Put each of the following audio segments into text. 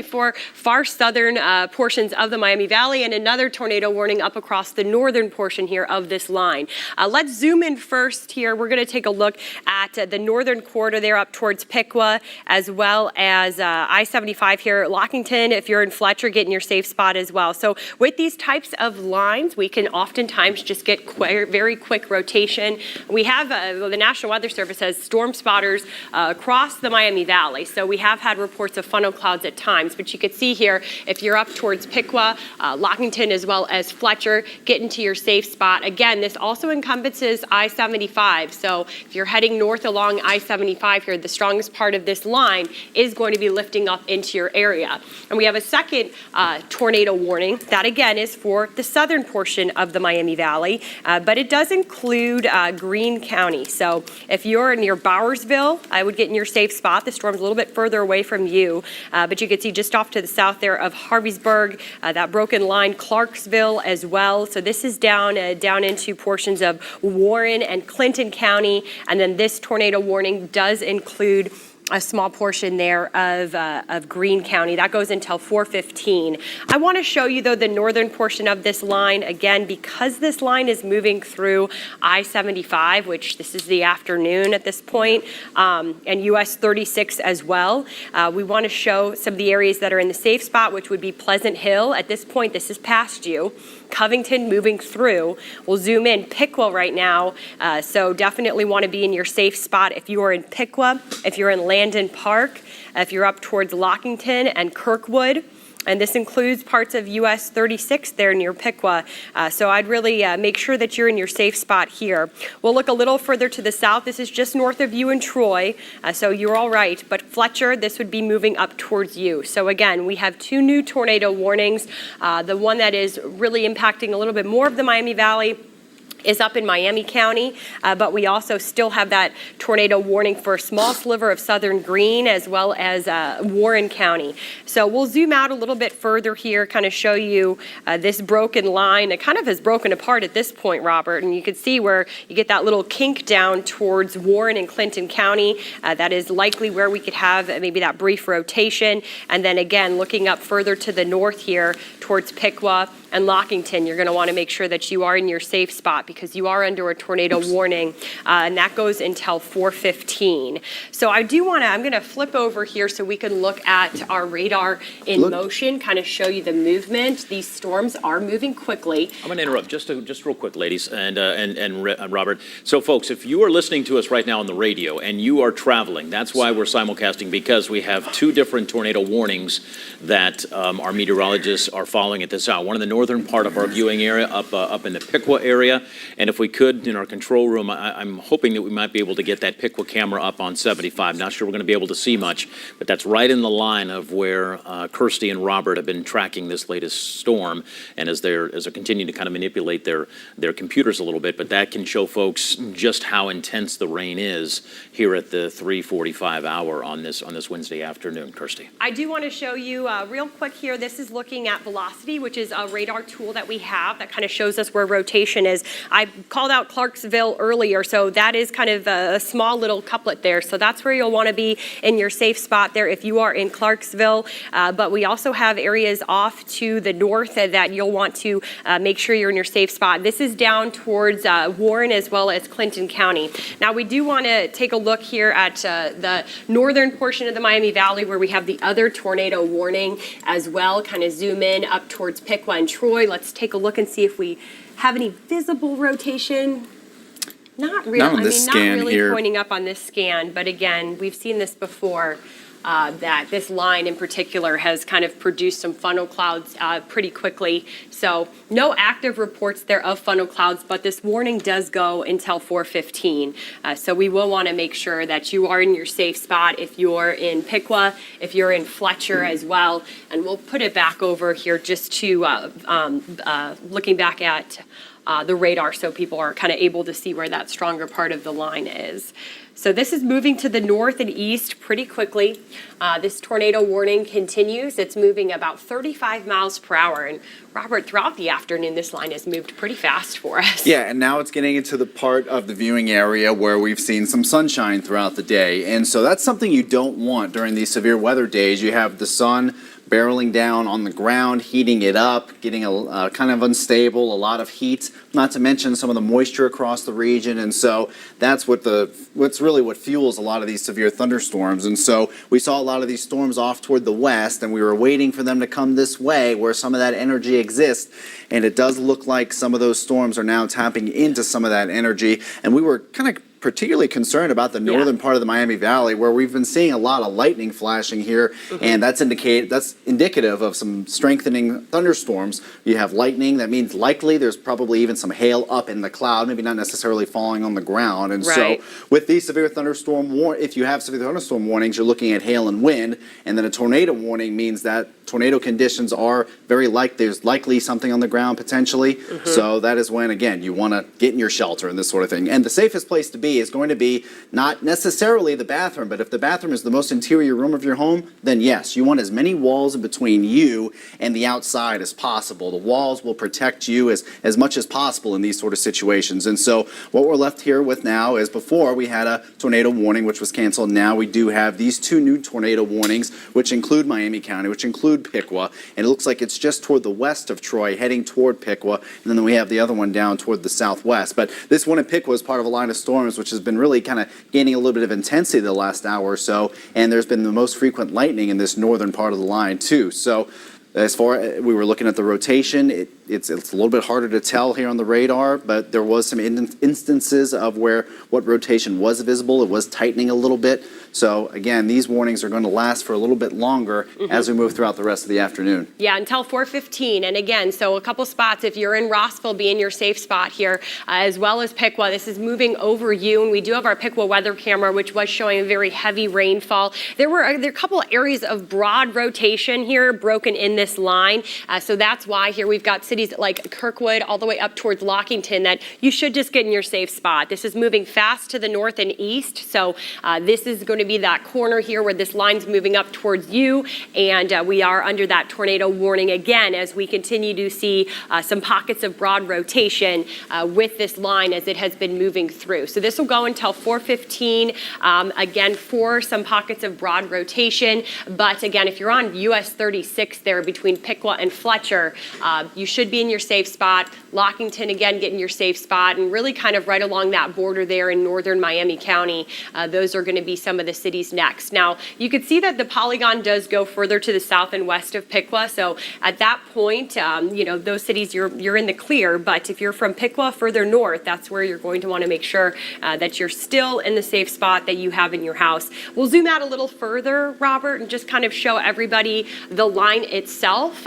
for far southern portions of the Miami Valley, and another tornado warning up across the northern portion here of this line. Let's zoom in first here. We're going to take a look at the northern corridor there up towards Piqua, as well as I-75 here at Lockington. If you're in Fletcher, get in your safe spot as well. So with these types of lines, we can oftentimes just get very quick rotation. We have, the National Weather Service has storm spotters across the Miami Valley. So we have had reports of funnel clouds at times, but you could see here, if you're up towards Piqua, Lockington, as well as Fletcher, get into your safe spot. Again, this also encompasses I-75. So if you're heading north along I-75 here, the strongest part of this line is going to be lifting up into your area. And we have a second tornado warning. That again is for the southern portion of the Miami Valley, but it does include Greene County. So if you're near Bowersville, I would get in your safe spot. The storm's a little bit further away from you, but you can see just off to the south there of Harveysburg, that broken line, Clarksville as well. So this is down into portions of Warren and Clinton County, and then this tornado warning does include a small portion there of Greene County. That goes until 4:15. I want to show you, though, the northern portion of this line. Again, because this line is moving through I-75, which this is the afternoon at this point, and US 36 as well. We want to show some of the areas that are in the safe spot, which would be Pleasant Hill. At this point, this is past you. Covington moving through. We'll zoom in. Piqua right now, so definitely want to be in your safe spot if you are in Piqua, if you're in Landon Park, if you're up towards Lockington and Kirkwood. And this includes parts of US 36 there near Piqua. So I'd really make sure that you're in your safe spot here. We'll look a little further to the south. This is just north of you in Troy, so you're all right. But Fletcher, this would be moving up towards you. So again, we have two new tornado warnings. The one that is really impacting a little bit more of the Miami Valley is up in Miami County, but we also still have that tornado warning for a small sliver of southern Greene as well as Warren County. So we'll zoom out a little bit further here, kind of show you this broken line. It kind of has broken apart at this point, Robert, and you can see where you get that little kink down towards Warren and Clinton County. That is likely where we could have maybe that brief rotation. And then again, looking up further to the north here towards Piqua and Lockington, you're going to want to make sure that you are in your safe spot because you are under a tornado warning, and that goes until 4:15. So I do want to, I'm going to flip over here so we can look at our radar in motion, kind of show you the movement. These storms are moving quickly. I'm going to interrupt just real quick, ladies, and Robert. So folks, if you are listening to us right now on the radio and you are traveling, that's why we're simulcasting, because we have two different tornado warnings that our meteorologists are following at this hour. One in the northern part of our viewing area, up in the Piqua area. And if we could, in our control room, I'm hoping that we might be able to get that Piqua camera up on 75. Not sure we're going to be able to see much, but that's right in the line of where Kirsty and Robert have been tracking this latest storm, and as they're continuing to kind of manipulate their computers a little bit. But that can show folks just how intense the rain is here at the 3:45 hour on this Wednesday afternoon. Kirsty, I do want to show you real quick here. This is looking at velocity, which is a radar tool that we have that kind of shows us where rotation is. I called out Clarksville earlier, so that is kind of a small little couplet there. So that's where you'll want to be in your safe spot there if you are in Clarksville. But we also have areas off to the north that you'll want to make sure you're in your safe spot. This is down towards Warren as well as Clinton County. Now we do want to take a look here at the northern portion of the Miami Valley where we have the other tornado warning as well. Kind of zoom in up towards Piqua and Troy. Let's take a look and see if we have any visible rotation. Not really. Not on this scan not really here. pointing up on this scan, but again, we've seen this before. That this line in particular has kind of produced some funnel clouds pretty quickly. So no active reports there of funnel clouds, but this warning does go until 4:15. So we will want to make sure that you are in your safe spot if you're in Piqua, if you're in Fletcher as well. And we'll put it back over here just to looking back at the radar so people are kind of able to see where that stronger part of the line is. So this is moving to the north and east pretty quickly. This tornado warning continues. It's moving about 35 miles per hour. And Robert, throughout the afternoon, this line has moved pretty fast for us. Yeah, and now it's getting into the part of the viewing area where we've seen some sunshine throughout the day. And so that's something you don't want during these severe weather days. You have the sun barreling down on the ground, heating it up, getting kind of unstable, a lot of heat, not to mention some of the moisture across the region. And so that's what's really what fuels a lot of these severe thunderstorms. And so we saw a lot of these storms off toward the west, and we were waiting for them to come this way where some of that energy exists. And it does look like some of those storms are now tapping into some of that energy. And we were kind of particularly concerned about the northern part of the Miami Valley, where we've been seeing a lot of lightning flashing here, and that's indicative of some strengthening thunderstorms. You have lightning, that means likely there's probably even some hail up in the cloud, maybe not necessarily falling on the ground. And so with these severe thunderstorm if you have severe thunderstorm warnings, you're looking at hail and wind, and then a tornado warning means that tornado conditions are there's likely something on the ground potentially. So that is when, again, you want to get in your shelter and this sort of thing. And the safest place to be is going to be not necessarily the bathroom, but if the bathroom is the most interior room of your home, then yes, you want as many walls in between you and the outside as possible. The walls will protect you as much as possible in these sort of situations. And so what we're left here with now is, before we had a tornado warning which was canceled. Now we do have these two new tornado warnings, which include Miami County, which include Piqua, and it looks like it's just toward the west of Troy, heading toward Piqua, and then we have the other one down toward the southwest. But this one in Piqua is part of a line of storms which has been really kind of gaining a little bit of intensity the last hour or so, and there's been the most frequent lightning in this northern part of the line too. So as far as we were looking at the rotation, it's a little bit harder to tell here on the radar, but there was some instances of where what rotation was visible. It was tightening a little bit. So again, these warnings are going to last for a little bit longer as we move throughout the rest of the afternoon. Yeah, until 4:15. And again, so a couple spots, if you're in Rossville, be in your safe spot here, as well as Piqua. This is moving over you, and we do have our Piqua weather camera, which was showing a very heavy rainfall. There are a couple areas of broad rotation here broken in this line. So that's why here we've got cities like Kirkwood all the way up towards Lockington that you should just get in your safe spot. This is moving fast to the north and east. So this is going to be that corner here where this line's moving up towards you. And we are under that tornado warning again as we continue to see some pockets of broad rotation with this line as it has been moving through. So this will go until 4:15. Again, for some pockets of broad rotation. But again, if you're on US 36 there between Piqua and Fletcher, you should be in your safe spot. Lockington, again, get in your safe spot, and really kind of right along that border there in northern Miami County. Those are going to be some of the cities next. Now, you can see that the polygon does go further to the south and west of Piqua. So at that point, those cities, you're in the clear. But if you're from Piqua further north, that's where you're going to want to make sure that you're still in the safe spot that you have in your house. We'll zoom out a little further, Robert, and just kind of show everybody the line itself.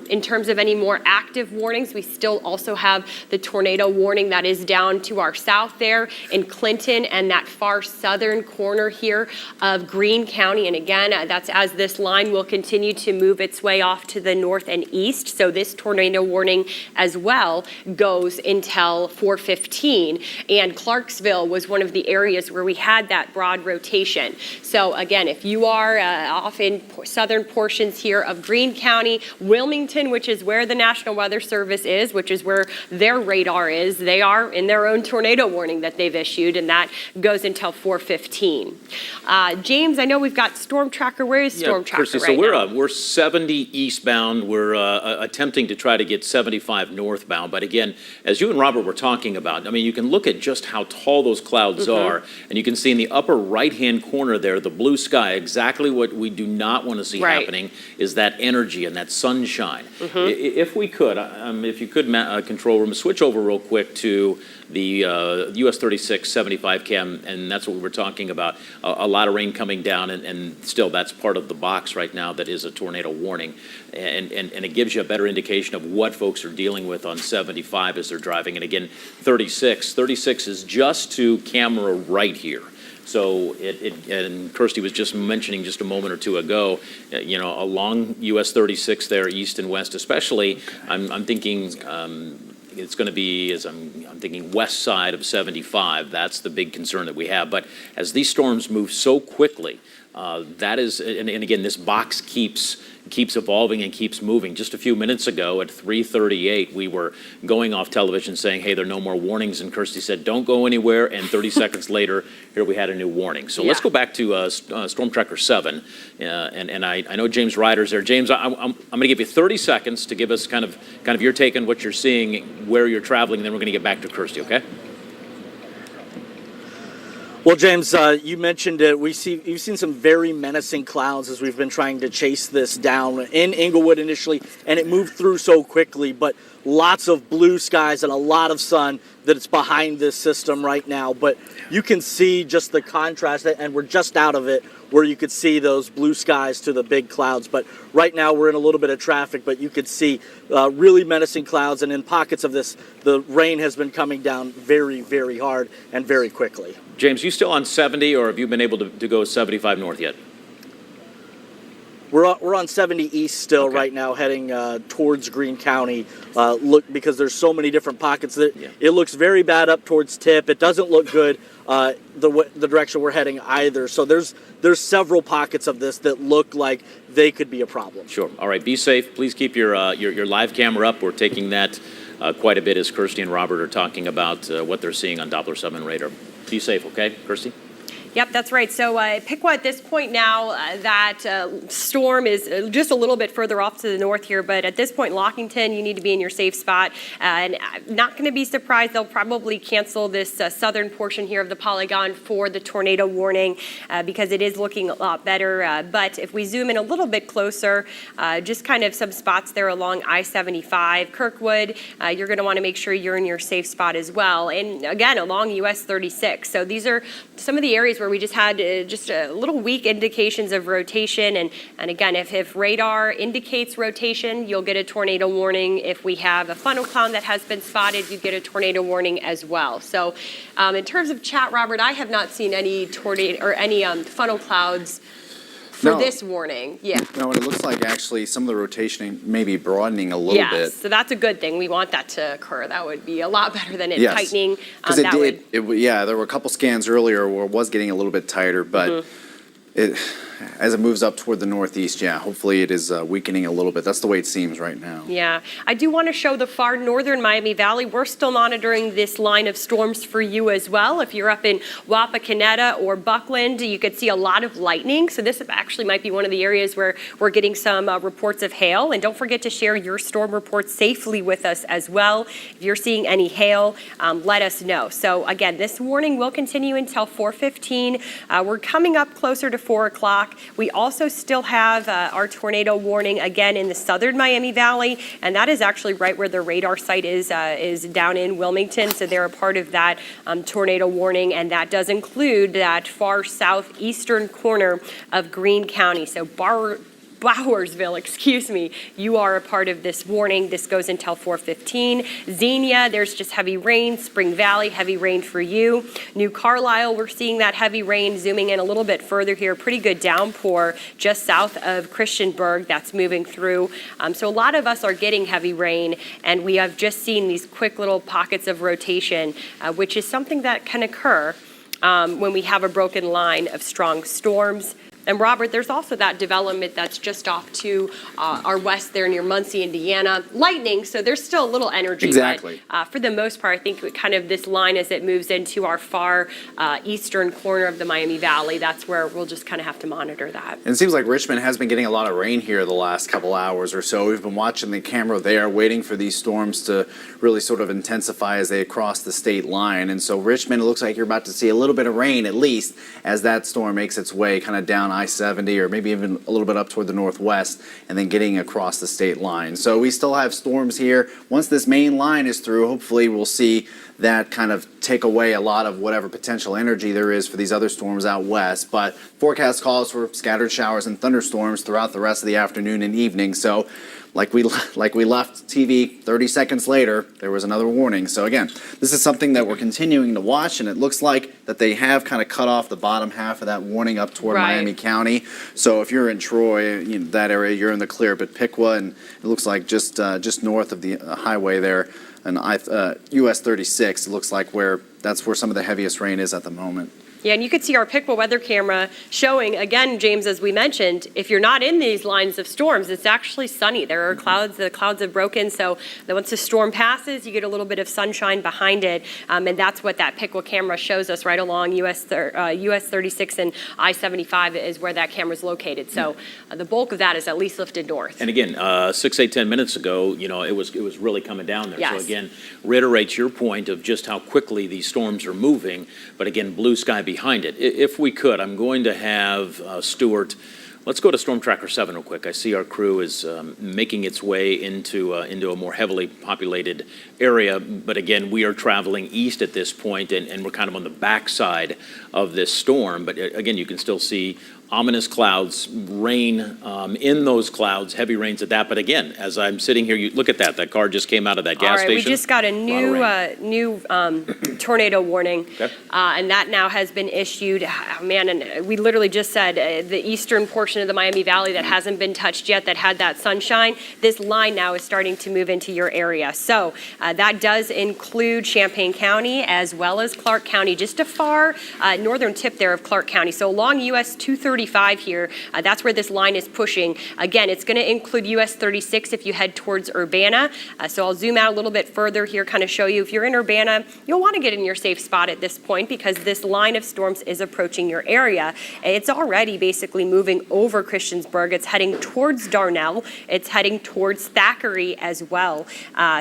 In terms of any more active warnings, we still also have the tornado warning that is down to our south there in Clinton and that far southern corner here of Greene County. And again, that's as this line will continue to move its way off to the north and east. So this tornado warning as well goes until 4:15. And Clarksville was one of the areas where we had that broad rotation. So again, if you are off in southern portions here of Greene County, Wilmington, which is where the National Weather Service is, which is where their radar is, they are in their own tornado warning that they've issued, and that goes until 4:15. James, I know we've got Storm Tracker. Where is Storm Tracker Kirsty, right so now? we're 70 eastbound. We're attempting to try to get 75 northbound. But again, as you and Robert were talking about, I mean, you can look at just how tall those clouds are, and you can see in the upper right-hand corner there, the blue sky. Exactly what we do not want to see happening is that energy and that sunshine. If we could, if you could, control room, switch over real quick to the US 36 75 cam, and that's what we were talking about. A lot of rain coming down, and still that's part of the box right now that is a tornado warning. And it gives you a better indication of what folks are dealing with on 75 as they're driving. And again, 36 is just to camera right here. So and Kirsty was just mentioning just a moment or two ago, along US 36 there, east and west especially, I'm thinking it's going to be, as I'm thinking, west side of 75. That's the big concern that we have. But as these storms move so quickly, That is, and again, this box keeps evolving and keeps moving. Just a few minutes ago at 3:38, we were going off television saying, hey, there are no more warnings, and Kirsty said, don't go anywhere, and 30 seconds later, here we had a new warning. So let's go back to Storm Tracker 7, and I know James Ryder's there. James, I'm going to give you 30 seconds to give us kind of your take on what you're seeing, where you're traveling, and then we're going to get back to Kirsty, okay? Well, James, you mentioned it. You've seen some very menacing clouds as we've been trying to chase this down in Inglewood initially, and it moved through so quickly. But lots of blue skies and a lot of sun that it's behind this system right now. But you can see just the contrast, and we're just out of it, where you could see those blue skies to the big clouds. But right now we're in a little bit of traffic, but you could see really menacing clouds. And in pockets of this, the rain has been coming down very, very hard and very quickly. James, you still on 70, or have you been able to go 75 north yet? We're on 70 east still right now, heading towards Greene County. Because there's so many different pockets that it looks very bad up towards Tip. It doesn't look good the direction we're heading either. So there's several pockets of this that look like they could be a problem. Sure. All right. Be safe. Please keep your live camera up. We're taking that quite a bit as Kirsty and Robert are talking about what they're seeing on Doppler 7 radar. Be safe, okay, Kirsty? Yep, that's right. So Piqua at this point now, that storm is just a little bit further off to the north here, but at this point, Lockington, you need to be in your safe spot. And I'm not going to be surprised. They'll probably cancel this southern portion here of the polygon for the tornado warning because it is looking a lot better. But if we zoom in a little bit closer, just kind of some spots there along I-75, Kirkwood, you're going to want to make sure you're in your safe spot as well. And again, along US 36. So these are some of the areas where we just had just a little weak indications of rotation. And again, if radar indicates rotation, you'll get a tornado warning. If we have a funnel cloud that has been spotted, you get a tornado warning as well. So in terms of chat, Robert, I have not seen any tornado or any funnel clouds for this warning. Yeah. No, and it looks like actually some of the rotation may be broadening a little bit. Yes, so that's a good thing. We want that to occur. That would be a lot better than it tightening. Because there were a couple scans earlier where it was getting a little bit tighter, but as it moves up toward the northeast, hopefully it is weakening a little bit. That's the way it seems right now. Yeah. I do want to show the far northern Miami Valley. We're still monitoring this line of storms for you as well. If you're up in Wapakoneta or Buckland, you could see a lot of lightning. So this actually might be one of the areas where we're getting some reports of hail. And don't forget to share your storm reports safely with us as well. If you're seeing any hail, let us know. So again, this warning will continue until 4:15. We're coming up closer to 4 o'clock. We also still have our tornado warning again in the southern Miami Valley, and that is actually right where the radar site is down in Wilmington. So they're a part of that tornado warning, and that does include that far southeastern corner of Greene County. So Bowersville, you are a part of this warning. This goes until 4:15. Xenia, there's just heavy rain. Spring Valley, heavy rain for you. New Carlisle, we're seeing that heavy rain. Zooming in a little bit further here, pretty good downpour just south of Christiansburg that's moving through. So a lot of us are getting heavy rain, and we have just seen these quick little pockets of rotation, which is something that can occur when we have a broken line of strong storms. And Robert, there's also that development that's just off to our west there near Muncie, Indiana. Lightning, so there's still a little energy. Exactly. But, for the most part, I think kind of this line as it moves into our far eastern corner of the Miami Valley, that's where we'll just kind of have to monitor that. And it seems like Richmond has been getting a lot of rain here the last couple hours or so. We've been watching the camera there, waiting for these storms to really sort of intensify as they cross the state line. And so Richmond, it looks like you're about to see a little bit of rain at least as that storm makes its way kind of down I-70 or maybe even a little bit up toward the northwest and then getting across the state line. So we still have storms here. Once this main line is through, hopefully we'll see that kind of take away a lot of whatever potential energy there is for these other storms out west. But forecast calls for scattered showers and thunderstorms throughout the rest of the afternoon and evening. So like we left TV 30 seconds later, there was another warning. So again, this is something that we're continuing to watch, and it looks like that they have kind of cut off the bottom half of that warning up toward Miami County. So if you're in Troy, that area, you're in the clear. But Piqua, and it looks like just north of the highway there, and US 36, it looks like that's where some of the heaviest rain is at the moment. Yeah, and you could see our Piqua weather camera showing, again, James, as we mentioned, if you're not in these lines of storms, it's actually sunny. There are clouds, the clouds have broken, so that once the storm passes, you get a little bit of sunshine behind it, and that's what that Piqua camera shows us right along US 36 and I-75 is where that camera is located. So the bulk of that is at least lifted north. And again, 6, 8, 10 minutes ago, it was really coming down there. Yes. So again, reiterates your point of just how quickly these storms are moving, but again, blue sky behind it. If we could, I'm going to have Stuart, let's go to Storm Tracker 7 real quick. I see our crew is making its way into a more heavily populated area, but again, we are traveling east at this point, and we're kind of on the backside of this storm, but again, you can still see ominous clouds, rain in those clouds, heavy rains at that. But again, as I'm sitting here, you look at that. That car just came out of that gas All right, station. we just got a new tornado warning, Okay. and that now has been issued. Oh, man, and we literally just said the eastern portion of the Miami Valley that hasn't been touched yet, that had that sunshine. This line now is starting to move into your area. So that does include Champaign County as well as Clark County, just a far northern tip there of Clark County. So along US 235 here, that's where this line is pushing. Again, it's going to include US 36 if you head towards Urbana. So I'll zoom out a little bit further here, kind of show you. If you're in Urbana, you'll want to get in your safe spot at this point because this line of storms is approaching your area. It's already basically moving over Christiansburg. It's heading towards Darnell. It's heading towards Thackeray as well.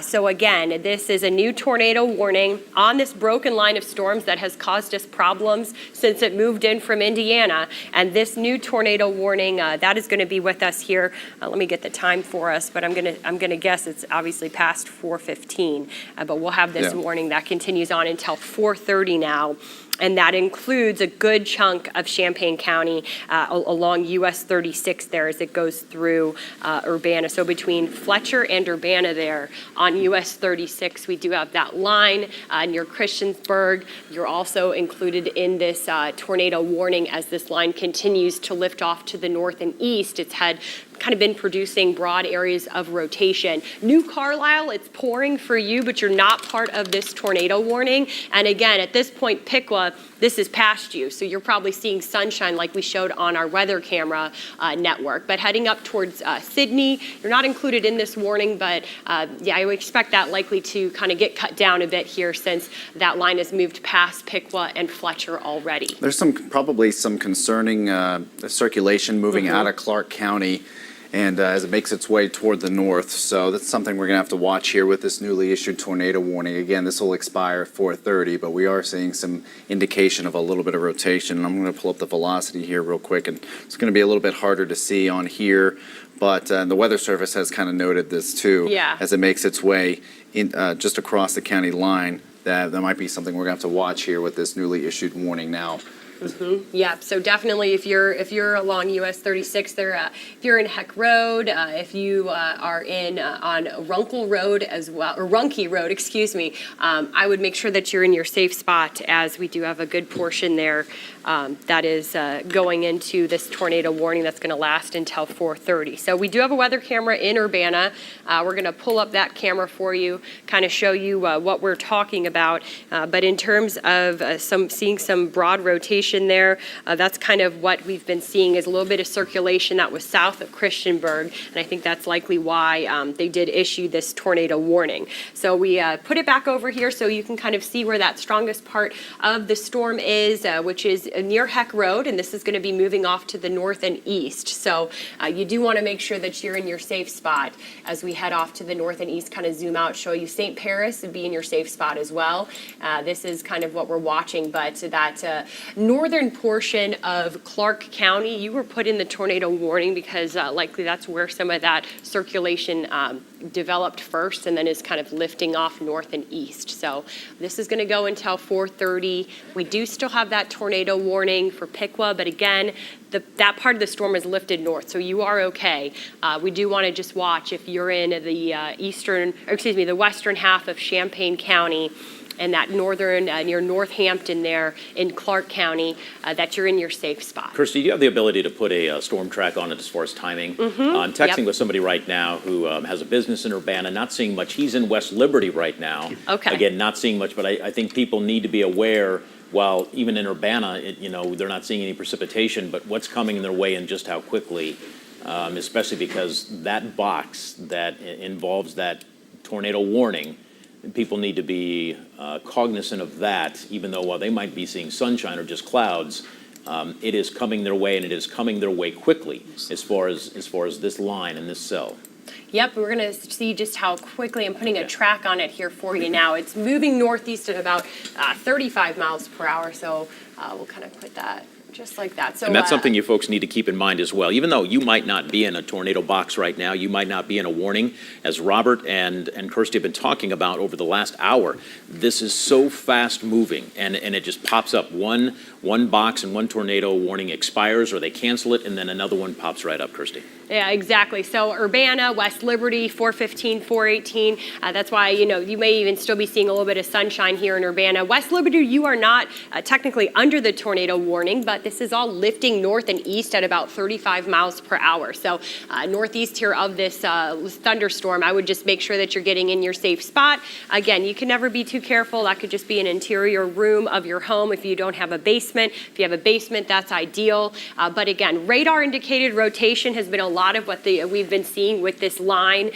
So again, this is a new tornado warning on this broken line of storms that has caused us problems since it moved in from Indiana. And this new tornado warning, that is going to be with us here. Let me get the time for us, but I'm gonna guess it's obviously past 4:15. But we'll have this warning that continues on until 4:30 now. And that includes a good chunk of Champaign County along US 36 there as it goes through Urbana. So between Fletcher and Urbana there on US 36, we do have that line near Christiansburg. You're also included in this tornado warning as this line continues to lift off to the north and east. It's had kind of been producing broad areas of rotation. New Carlisle, it's pouring for you, but you're not part of this tornado warning. And again, at this point, Piqua, this is past you. So you're probably seeing sunshine like we showed on our weather camera network. But heading up towards Sydney, you're not included in this warning, but yeah, I would expect that likely to kind of get cut down a bit here since that line has moved past Piqua and Fletcher already. There's probably some concerning circulation moving out of Clark County, and as it makes its way toward the north. So that's something we're going to have to watch here with this newly issued tornado warning. Again, this will expire at 4:30, but we are seeing some indication of a little bit of rotation. I'm going to pull up the velocity here real quick, and it's going to be a little bit harder to see on here, but the Weather Service has kind of noted this too. Yeah. As it makes its way in, just across the county line, that might be something we're going to have to watch here with this newly issued warning now. Yeah, so definitely if you're along US 36 there, if you're in Heck Road, if you are in on Runkle Road as well, or Runkey Road, excuse me, I would make sure that you're in your safe spot as we do have a good portion there that is going into this tornado warning that's going to last until 4:30. So we do have a weather camera in Urbana. We're going to pull up that camera for you, kind of show you what we're talking about. But in terms of seeing some broad rotation there, that's kind of what we've been seeing is a little bit of circulation that was south of Christiansburg, and I think that's likely why they did issue this tornado warning. So we put it back over here so you can kind of see where that strongest part of the storm is, which is near Heck Road, and this is going to be moving off to the north and east. So you do want to make sure that you're in your safe spot as we head off to the north and east, kind of zoom out, show you St. Paris and be in your safe spot as well. This is kind of what we're watching, but that northern portion of Clark County, you were put in the tornado warning because likely that's where some of that circulation developed first and then is kind of lifting off north and east. So this is going to go until 4:30. We do still have that tornado warning for Piqua, but again, that part of the storm is lifted north, so you are okay. We do want to just watch if you're in the the western half of Champaign County and that northern, near Northampton there in Clark County, that you're in your safe spot. Kirsty, do you have the ability to put a storm track on it as far as timing? I'm texting with somebody right now who has a business in Urbana, not seeing much. He's in West Liberty right now. Okay. Again, not seeing much, but I think people need to be aware while even in Urbana, they're not seeing any precipitation, but what's coming their way and just how quickly, especially because that box that involves that tornado warning, people need to be cognizant of that, even though while they might be seeing sunshine or just clouds, it is coming their way, and it is coming their way quickly as far as this line and this cell. Yep, we're going to see just how quickly I'm putting a track on it here for you now. It's moving northeast at about 35 miles per hour, so we'll kind of put that just like that. So, and that's something you folks need to keep in mind as well. Even though you might not be in a tornado box right now, you might not be in a warning, as Robert and Kirsty have been talking about over the last hour, this is so fast moving, and it just pops up. One box and one tornado warning expires, or they cancel it, and then another one pops right up, Kirsty. Yeah, exactly. So Urbana, West Liberty, 415, 418. That's why, you may even still be seeing a little bit of sunshine here in Urbana. West Liberty, you are not technically under the tornado warning, but this is all lifting north and east at about 35 miles per hour. So northeast here of this thunderstorm, I would just make sure that you're getting in your safe spot. Again, you can never be too careful. That could just be an interior room of your home if you don't have a basement. If you have a basement, that's ideal. But again, radar indicated rotation has been a lot of what we've been seeing with this line.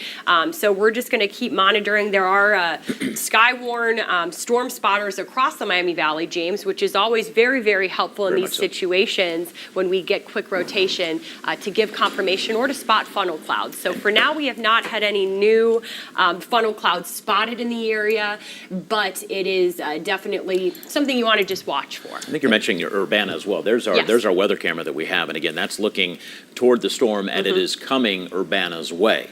So we're just going to keep monitoring. There are sky-worn storm spotters across the Miami Valley, James, which is always very, very helpful in these situations when we get quick rotation to give confirmation or to spot funnel clouds. So for now, we have not had any new funnel clouds spotted in the area, but it is definitely something you want to just watch for. I think you're mentioning your Urbana as well. There's our weather camera that we have, and again, that's looking toward the storm, and it is coming Urbana's way.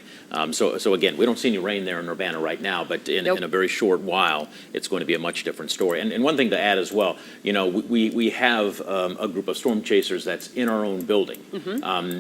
So again, we don't see any rain there in Urbana right now, but in a very short while, it's going to be a much different story. And one thing to add as well, we have a group of storm chasers that's in our own building.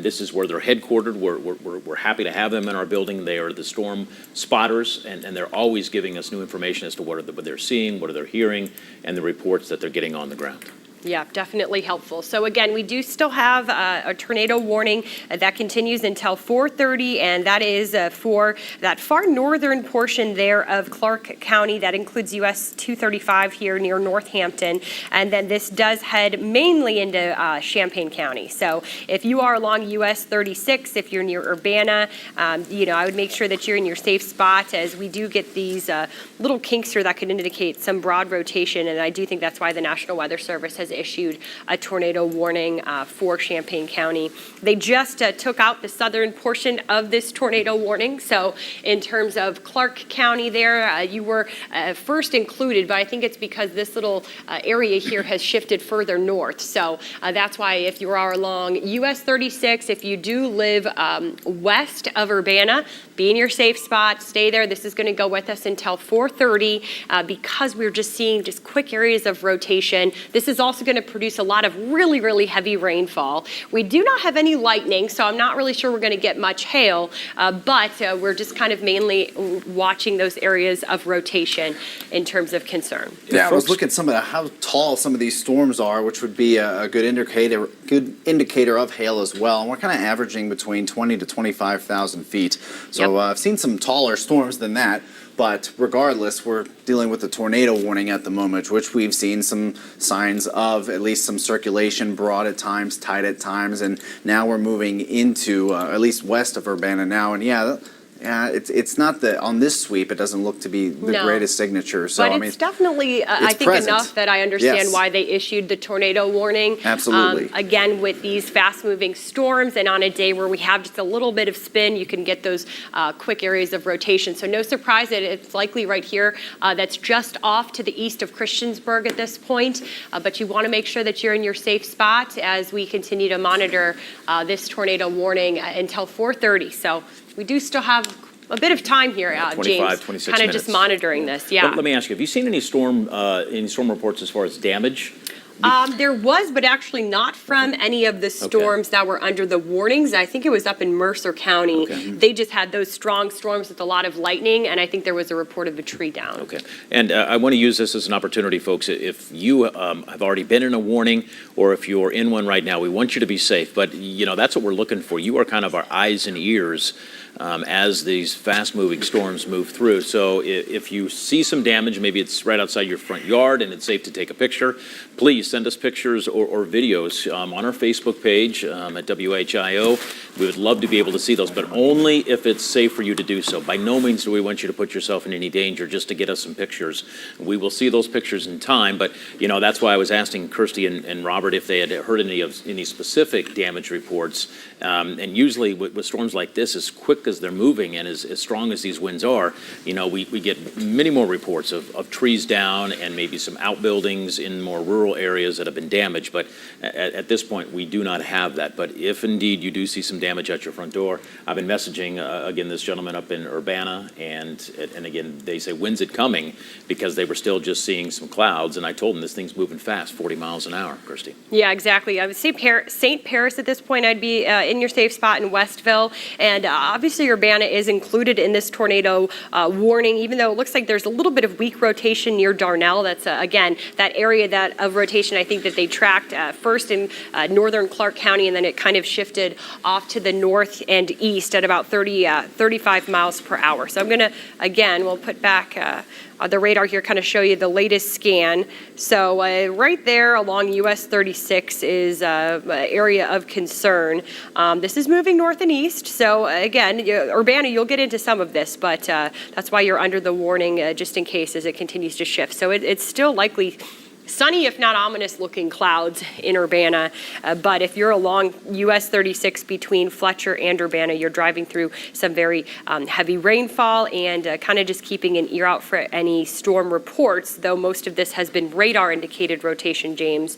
This is where they're headquartered. We're happy to have them in our building. They are the storm spotters, and they're always giving us new information as to what they're seeing, what they're hearing, and the reports that they're getting on the ground. Yeah, definitely helpful. So again, we do still have a tornado warning that continues until 4:30, and that is for that far northern portion there of Clark County. That includes US 235 here near Northampton, and then this does head mainly into Champaign County. So if you are along US 36, if you're near Urbana, I would make sure that you're in your safe spot, as we do get these little kinks here that could indicate some broad rotation, and I do think that's why the National Weather Service has issued a tornado warning for Champaign County. They just took out the southern portion of this tornado warning. So in terms of Clark County there, you were first included, but I think it's because this little area here has shifted further north. So that's why if you are along US 36, if you do live west of Urbana, be in your safe spot, stay there. This is going to go with us until 4:30 because we're just seeing just quick areas of rotation. This is also going to produce a lot of really, really heavy rainfall. We do not have any lightning, so I'm not really sure we're going to get much hail, but we're just kind of mainly watching those areas of rotation in terms of concern. Yeah, I was looking at how tall some of these storms are, which would be a good indicator of hail as well. And we're kind of averaging between 20 to 25,000 feet. So I've seen some taller storms than that. But regardless, we're dealing with a tornado warning at the moment, which we've seen some signs of, at least some circulation broad at times, tight at times, and now we're moving into at least west of Urbana now. And it's not on this sweep, it doesn't look to be the greatest signature. So, but it's definitely, I think, present. enough that I understand why they issued the tornado warning. Absolutely. Again, with these fast-moving storms and on a day where we have just a little bit of spin, you can get those quick areas of rotation. So no surprise that it's likely right here. That's just off to the east of Christiansburg at this point. But you want to make sure that you're in your safe spot as we continue to monitor this tornado warning until 4:30. So we do still have a bit of time here, 25, James, 26 kind of minutes. just monitoring this. Yeah. Let me ask you, have you seen any storm reports as far as damage? There was, but actually not from any of the storms that were under the warnings. I think it was up in Mercer County. They just had those strong storms with a lot of lightning, and I think there was a report of a tree down. Okay. And I want to use this as an opportunity, folks. If you have already been in a warning, or if you're in one right now, we want you to be safe. But, that's what we're looking for. You are kind of our eyes and ears as these fast-moving storms move through. So if you see some damage, maybe it's right outside your front yard and it's safe to take a picture, please send us pictures or videos on our Facebook page at WHIO. We would love to be able to see those, but only if it's safe for you to do so. By no means do we want you to put yourself in any danger, just to get us some pictures. We will see those pictures in time, but that's why I was asking Kirsty and Robert if they had heard any specific damage reports. And usually with storms like this, as quick as they're moving and as strong as these winds are, we get many more reports of trees down and maybe some outbuildings in more rural areas that have been damaged. But at this point, we do not have that. But if indeed you do see some damage at your front door, I've been messaging, again, this gentleman up in Urbana, and again, they say, when's it coming? Because they were still just seeing some clouds, and I told them this thing's moving fast, 40 miles an hour, Kirsty. Yeah, exactly. I would say St. Paris at this point, I'd be in your safe spot in Westville, and obviously Urbana is included in this tornado warning, even though it looks like there's a little bit of weak rotation near Darnell. That's, again, that area of rotation I think that they tracked first in northern Clark County, and then it kind of shifted off to the north and east at about 35 miles per hour. So I'm going to, again, we'll put back the radar here, kind of show you the latest scan. So right there along US 36 is an area of concern. This is moving north and east. So again, Urbana, you'll get into some of this, but that's why you're under the warning just in case as it continues to shift. So it's still likely sunny, if not ominous looking clouds in Urbana. But if you're along US 36 between Fletcher and Urbana, you're driving through some very heavy rainfall and kind of just keeping an ear out for any storm reports, though most of this has been radar indicated rotation, James.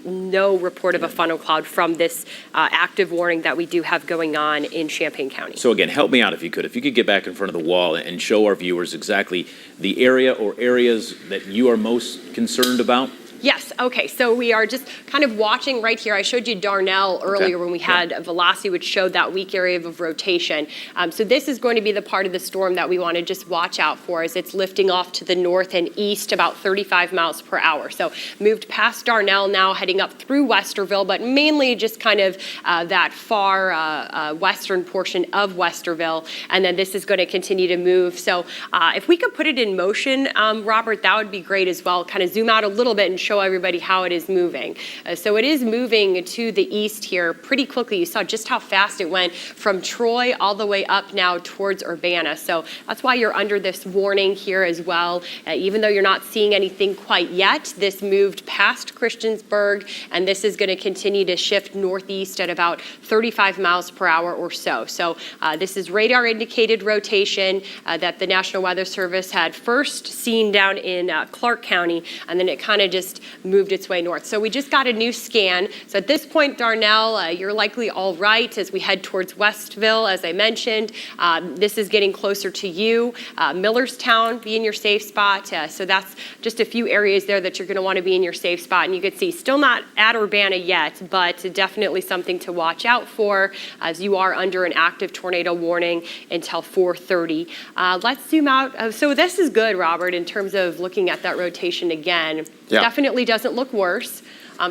No report of a funnel cloud from this active warning that we do have going on in Champaign County. So again, help me out if you could. If you could get back in front of the wall and show our viewers exactly the area or areas that you are most concerned about. Yes, okay, so we are just kind of watching right here. I showed you Darnell earlier when we had velocity, which showed that weak area of rotation. So this is going to be the part of the storm that we want to just watch out for as it's lifting off to the north and east about 35 miles per hour. So moved past Darnell now, heading up through Westerville, but mainly just kind of that far western portion of Westerville. And then this is going to continue to move. So if we could put it in motion, Robert, that would be great as well. Kind of zoom out a little bit and show everybody how it is moving. So it is moving to the east here pretty quickly. You saw just how fast it went from Troy all the way up now towards Urbana. So that's why you're under this warning here as well. Even though you're not seeing anything quite yet, this moved past Christiansburg, and this is going to continue to shift northeast at about 35 miles per hour or so. So this is radar indicated rotation that the National Weather Service had first seen down in Clark County, and then it kind of just moved its way north. So we just got a new scan. So at this point, Darnell, you're likely all right as we head towards Westville, as I mentioned. This is getting closer to you. Millerstown, be in your safe spot. So that's just a few areas there that you're going to want to be in your safe spot. And you can see, still not at Urbana yet, but definitely something to watch out for as you are under an active tornado warning until 4:30. Let's zoom out. So this is good, Robert, in terms of looking at that rotation again. Yeah. Definitely doesn't look worse.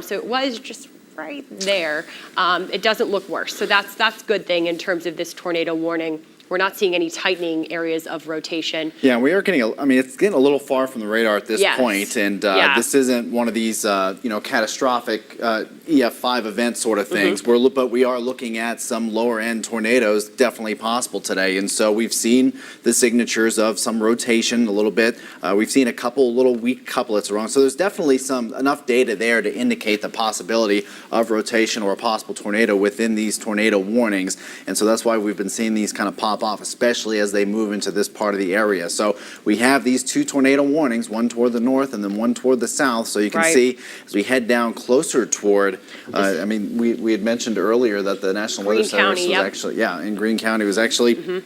So it was just right there. It doesn't look worse. So that's a good thing in terms of this tornado warning. We're not seeing any tightening areas of rotation. Yeah, we are getting, it's getting a little far from the radar at this point, and this isn't one of these, catastrophic EF5 event sort of things. But we are looking at some lower end tornadoes definitely possible today, and so we've seen the signatures of some rotation a little bit. We've seen a couple little weak couplets around, so there's definitely enough data there to indicate the possibility of rotation or a possible tornado within these tornado warnings, and so that's why we've been seeing these kind of pop off, especially as they move into this part of the area. So we have these two tornado warnings, one toward the north and then one toward the south. So you can see as we head down closer toward, we had mentioned earlier that the National Weather Service was actually, in Greene County was actually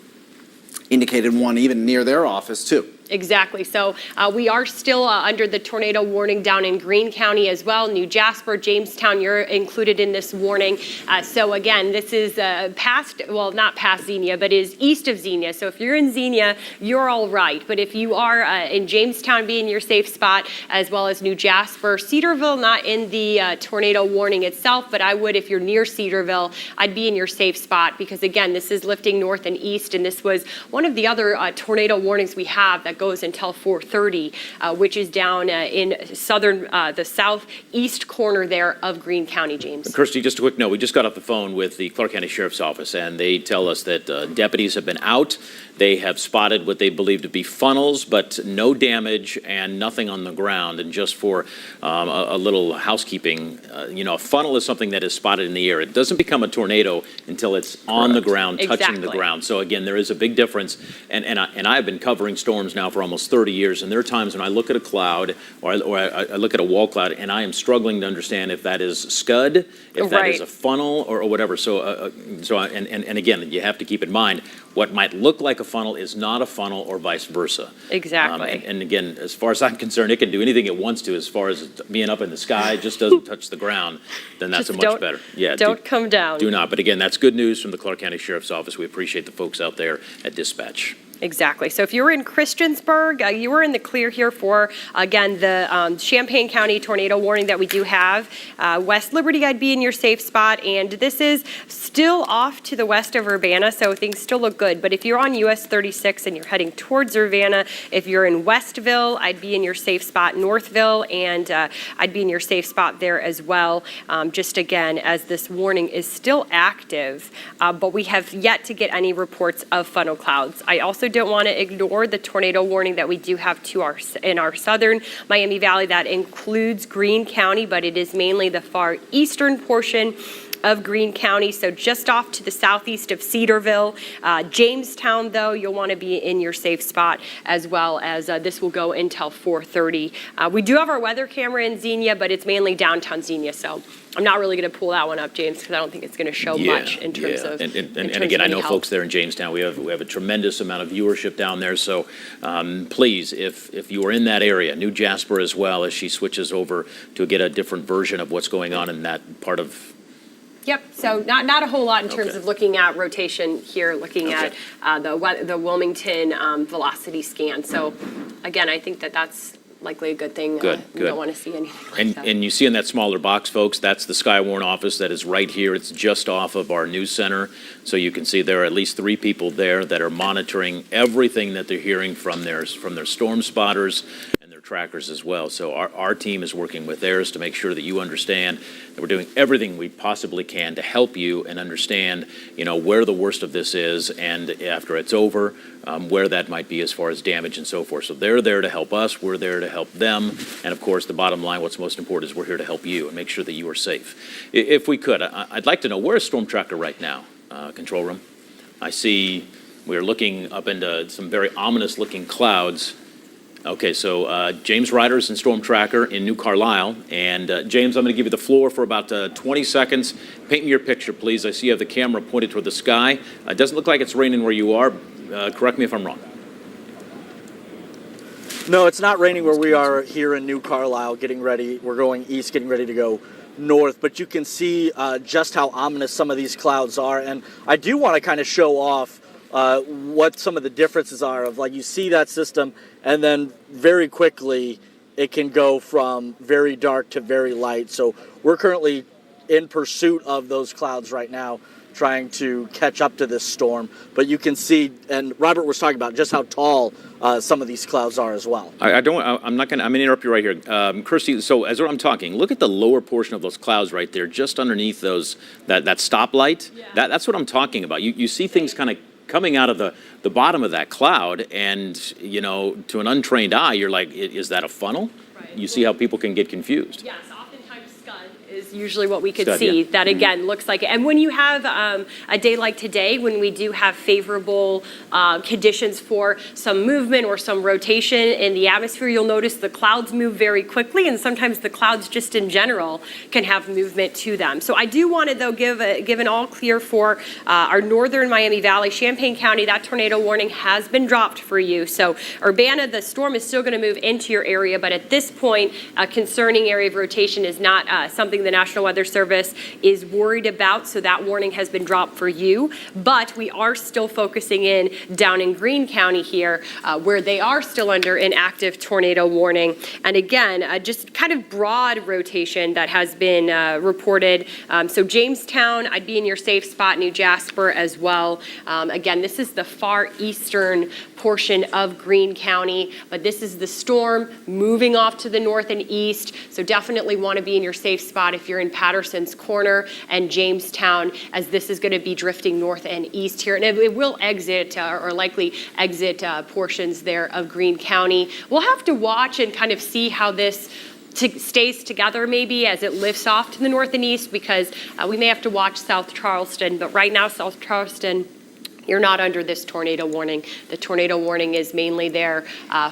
indicated one even near their office too. Exactly. So we are still under the tornado warning down in Greene County as well. New Jasper, Jamestown, you're included in this warning. So again, this is past, well, not past Xenia, but is east of Xenia. So if you're in Xenia, you're all right. But if you are in Jamestown, be in your safe spot, as well as New Jasper. Cedarville, not in the tornado warning itself, but I would, if you're near Cedarville, I'd be in your safe spot, because again, this is lifting north and east, and this was one of the other tornado warnings we have that goes until 4:30, which is down in southern, the southeast corner there of Greene County, James. Kirsty, just a quick note. We just got off the phone with the Clark County Sheriff's Office, and they tell us that deputies have been out. They have spotted what they believe to be funnels, but no damage and nothing on the ground. And just for a little housekeeping, a funnel is something that is spotted in the air. It doesn't become a tornado until it's on the ground, touching the Exactly. ground. So again, there is a big difference. And I've been covering storms now for almost 30 years, and there are times when I look at a cloud or I look at a wall cloud, and I am struggling to understand if that is scud, if that is Right. a funnel or whatever. And again, you have to keep in mind, what might look like a funnel is not a funnel, or vice versa. Exactly. And again, as far as I'm concerned, it can do anything it wants to as far as being up in the sky, just doesn't touch the ground, then that's Just a much don't- better. Yeah, Don't come down. do not. But again, that's good news from the Clark County Sheriff's Office. We appreciate the folks out there at dispatch. Exactly. So if you were in Christiansburg, you were in the clear here for, again, the Champaign County tornado warning that we do have. West Liberty, I'd be in your safe spot. And this is still off to the west of Urbana, so things still look good. But if you're on US 36 and you're heading towards Urbana, if you're in Westville, I'd be in your safe spot. Northville, and I'd be in your safe spot there as well. Just again, as this warning is still active, but we have yet to get any reports of funnel clouds. I also don't want to ignore the tornado warning that we do have in our southern Miami Valley. That includes Greene County, but it is mainly the far eastern portion of Greene County, so just off to the southeast of Cedarville. Jamestown, though, you'll want to be in your safe spot, as well as this will go until 4:30. We do have our weather camera in Xenia, but it's mainly downtown Xenia, so I'm not really going to pull that one up, James, because I don't think it's going to show much in terms of. And in terms again, of I any know help. folks there in Jamestown. We have a tremendous amount of viewership down there. So please, if you are in that area, New Jasper as well, as she switches over to get a different version of what's going on in that part of. Yep, so not a whole lot in terms Okay. of looking at rotation here, looking Okay. at the Wilmington velocity scan. So again, I think that's likely a good thing. Good, We good. don't want to see anything like that. And you see in that smaller box, folks, that's the Skywarn office that is right here. It's just off of our news center. So you can see there are at least 3 people there that are monitoring everything that they're hearing from their storm spotters and their trackers as well. So our team is working with theirs to make sure that you understand that we're doing everything we possibly can to help you and understand, where the worst of this is, and after it's over, where that might be as far as damage and so forth. So they're there to help us, we're there to help them, and of course, the bottom line, what's most important is we're here to help you and make sure that you are safe. If we could, I'd like to know, where is Storm Tracker right now, control room? I see we're looking up into some very ominous-looking clouds. Okay, so James Ryder's in Storm Tracker in New Carlisle. And James, I'm going to give you the floor for about 20 seconds. Paint me your picture, please. I see you have the camera pointed toward the sky. It doesn't look like it's raining where you are. Correct me if I'm wrong. No, it's not raining where we are here in New Carlisle, getting ready. We're going east, getting ready to go north. But you can see just how ominous some of these clouds are. And I do want to kind of show off what some of the differences are of, like, you see that system, and then very quickly it can go from very dark to very light. So we're currently in pursuit of those clouds right now, trying to catch up to this storm. But you can see, and Robert was talking about just how tall some of these clouds are as well. I'm going to interrupt you right here. Kirsty, so as I'm talking, look at the lower portion of those clouds right there, just underneath that stoplight. Yeah. That's what I'm talking about. You see things kind of coming out of the bottom of that cloud, and, to an untrained eye, you're like, is that a funnel? Right. You see how people can get confused. Yes, oftentimes scud is usually what we could Stud, see. yeah. That again looks like it. And when you have a day like today, when we do have favorable conditions for some movement or some rotation in the atmosphere, you'll notice the clouds move very quickly, and sometimes the clouds just in general can have movement to them. So I do want to though give an all clear for our northern Miami Valley, Champaign County. That tornado warning has been dropped for you. So Urbana, the storm is still going to move into your area, but at this point, a concerning area of rotation is not something the National Weather Service is worried about. So that warning has been dropped for you, but we are still focusing in down in Greene County here, where they are still under an active tornado warning. And again, just kind of broad rotation that has been reported. So Jamestown, I'd be in your safe spot, New Jasper as well. Again, this is the far eastern portion of Greene County, but this is the storm moving off to the north and east. So definitely want to be in your safe spot if you're in Patterson's Corner and Jamestown, as this is going to be drifting north and east here. And it will exit or likely exit portions there of Greene County. We'll have to watch and kind of see how this stays together maybe as it lifts off to the north and east, because we may have to watch South Charleston. But right now, South Charleston, you're not under this tornado warning. The tornado warning is mainly there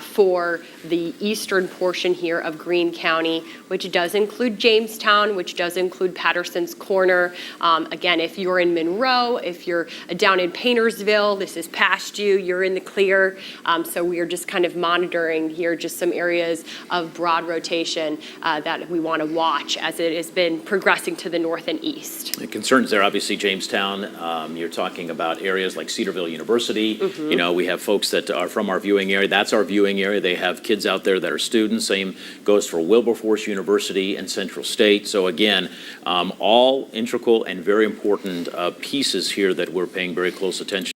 for the eastern portion here of Greene County, which does include Jamestown, which does include Patterson's Corner. Again, if you're in Monroe, if you're down in Paintersville, this is past you, you're in the clear. So we are just kind of monitoring here just some areas of broad rotation that we want to watch as it has been progressing to the north and east. The concerns there, obviously, Jamestown. You're talking about areas like Cedarville University. Mm-hmm. You know, we have folks that are from our viewing area. That's our viewing area. They have kids out there that are students. Same goes for Wilberforce University and Central State. So again, all integral and very important pieces here that we're paying very close attention